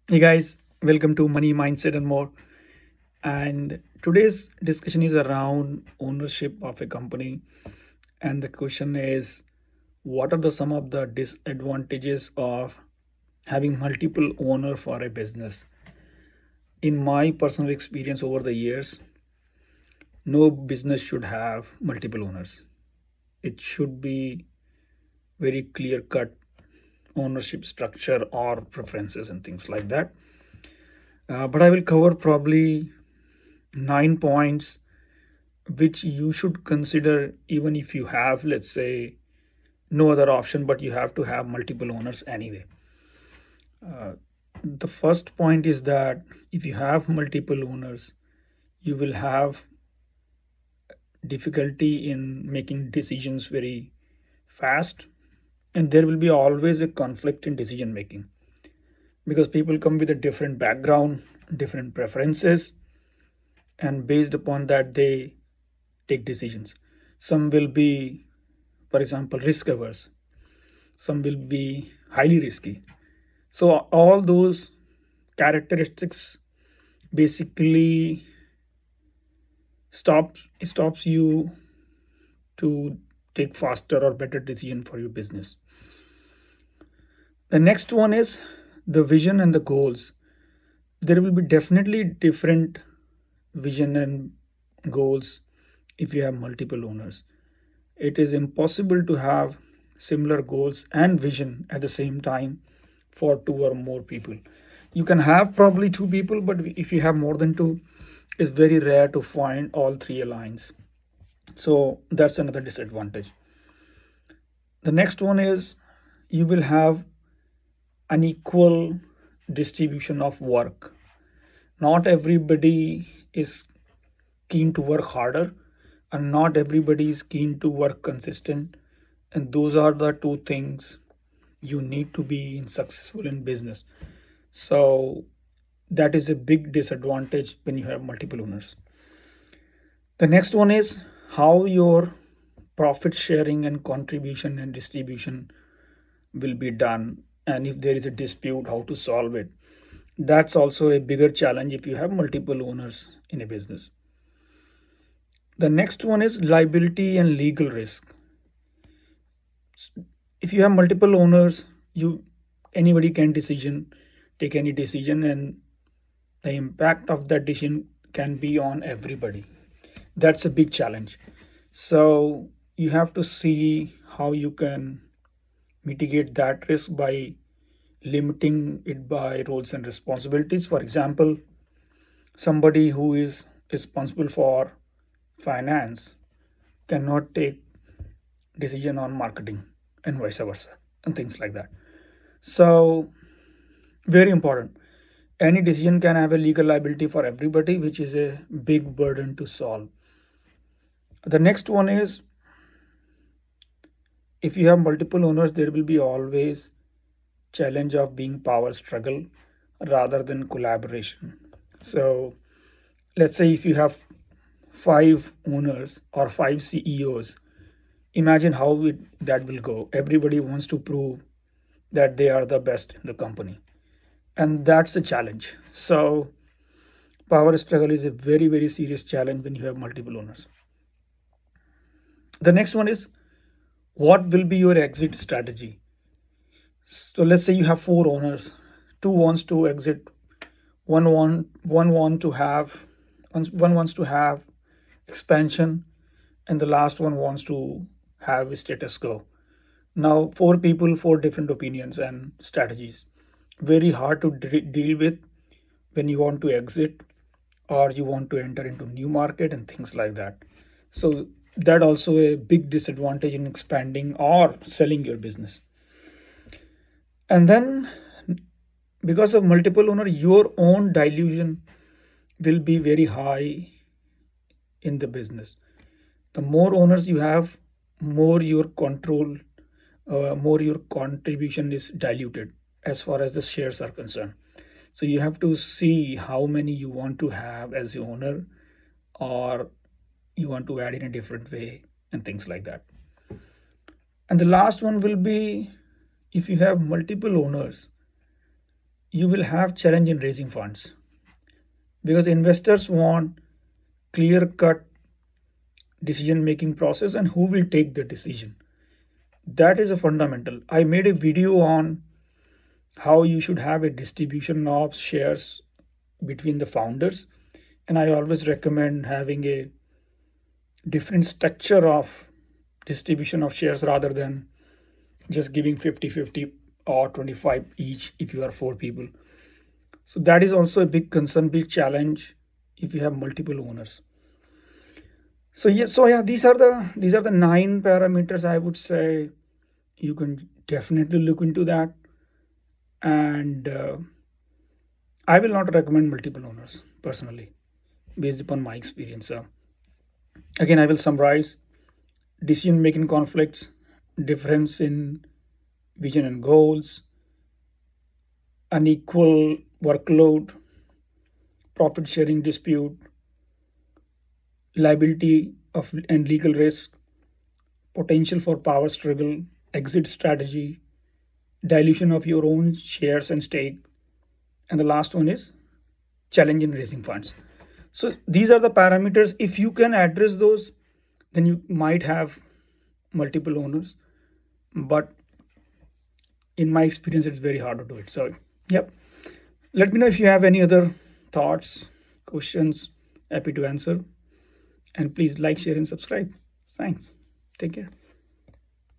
Hey guys, welcome to Money Mindset and More. And today's discussion is around ownership of a company. And the question is, what are the some of the disadvantages of having multiple owner for a business? In my personal experience over the years, no business should have multiple owners. It should be very clear cut ownership structure or preferences and things like that. But I will cover probably 9 points which you should consider even if you have, let's say, no other option, but you have to have multiple owners anyway. The first point is that if you have multiple owners, you will have difficulty in making decisions very fast, and there will be always a conflict in decision making because people come with a different background, different preferences, and based upon that, they take decisions. Some will be, for example, risk averse, some will be highly risky. So, all those characteristics basically stops you to take faster or better decision for your business. The next one is the vision and the goals. There will be definitely different vision and goals if you have multiple owners. It is impossible to have similar goals and vision at the same time for two or more people. You can have probably two people, but if you have more than two, it's very rare to find all three aligns. So that's another disadvantage. The next one is you will have unequal distribution of work. Not everybody is keen to work harder, and not everybody is keen to work consistent. And those are the two things you need to be successful in business. So that is a big disadvantage when you have multiple owners. The next one is how your profit sharing and contribution and distribution will be done, and if there is a dispute, how to solve it. That's also a bigger challenge if you have multiple owners in a business. The next one is liability and legal risk. If you have multiple owners, you anybody can take any decision, and the impact of that decision can be on everybody. That's a big challenge. So you have to see how you can mitigate that risk by limiting it by roles and responsibilities. For example, somebody who is responsible for finance cannot take decision on marketing and vice versa and things like that. So very important. Any decision can have a legal liability for everybody, which is a big burden to solve. The next one is if you have multiple owners, there will be always challenge of being power struggle rather than collaboration. So let's say if you have five owners or five CEOs, imagine how that will go. Everybody wants to prove that they are the best in the company, and that's a challenge. So power struggle is a very very serious challenge when you have multiple owners. The next one is what will be your exit strategy. So let's say you have four owners, two wants to exit, one want to have one wants to have expansion, and the last one wants to have a status quo. Now four people, four different opinions and strategies. Very hard to deal with when you want to exit or you want to enter into new market and things like that. So that also a big disadvantage in expanding or selling your business. And then because of multiple owner, your own dilution will be very high in the business. The more owners you have, more your control, more your contribution is diluted as far as the shares are concerned. So you have to see how many you want to have as the owner, or you want to add in a different way and things like that. And the last one will be if you have multiple owners, you will have challenge in raising funds because investors want clear cut decision making process and who will take the decision. That is a fundamental. I made a video on how you should have a distribution of shares between the founders, and I always recommend having a different structure of distribution of shares rather than just giving 50-50 or 25 each if you are four people. So that is also a big concern, big challenge if you have multiple owners. So yeah, these are the 9 parameters I would say you can definitely look into that. And I will not recommend multiple owners personally, based upon my experience. So again, I will summarize: decision making conflicts, difference in vision and goals, unequal workload, profit sharing dispute, liability of and legal risk, potential for power struggle, exit strategy, dilution of your own shares and stake, and the last one is challenge in raising funds. So these are the parameters. If you can address those, then you might have multiple owners. But in my experience, it's very hard to do it. So, yep. Let me know if you have any other thoughts, questions. Happy to answer. And please like, share, and subscribe. Thanks. Take care.